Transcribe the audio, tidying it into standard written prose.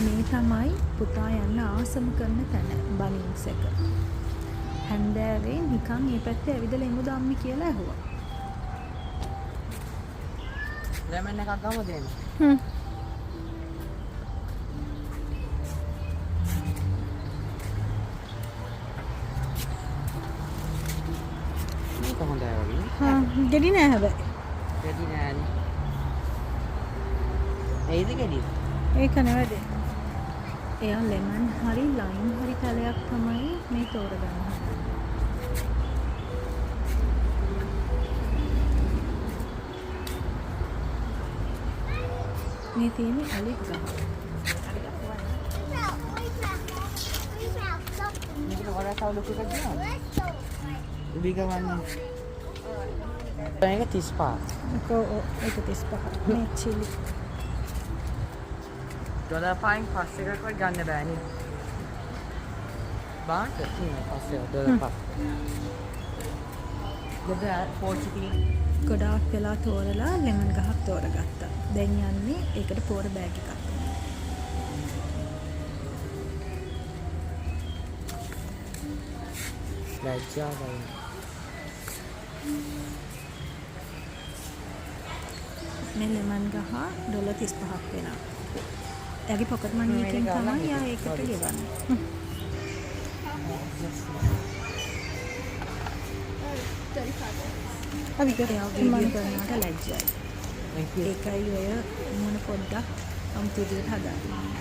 මේ තමයි පුතා යන්න ආසම කරන තැන බනින්ස් එක. හැන්දෑවේ නිකන් මේ පැත්තේ ඇවිදලා ඉමුද අම්මි කියලා ඇහුවා. ලෙමන් එකක් ගමු දෙන්න. මේක හොඳයි වගේ. ගෙඩි නෑ හැබැයි. ගෙඩි නෑනේ. ඒයිද ගෙඩි? ඒක නෙවෙයි. එයා ලෙමන් හරි ලයිම් හරි කලයක් තමයි මේ තෝරගන්න හදන්නේ. මේ තියෙන්නේ අලික් ගහ. මේක වඩා තව ලොකු එකක් ගියා. බිග වන්. මේක 35. ඒක 35. මේ චිලි. $5න් පස් එකක්වත් ගන්න බෑනේ. බාට තියෙන පස්සේ $5. දෙද පෝච්චි ගොඩාක් වෙලා තෝරලා ලෙමන් ගහක් තෝරගත්තා. දැන් යන්නේ ඒකට පෝර බෑග් එකක්. ලැජ්ජාවයි. මේ ලෙමන් ගහ $35ක් වෙනවා. එයාගේ පොකට් මනි එකෙන් තමයි යා ඒකට ගෙවන්නේ. අපි ගියා වීඩියෝ කරනකොට ලැජ්ජයි. ඒකයි ඔය මොන පොඩ්ඩක් අමුතු විදිහට හදාගන්න.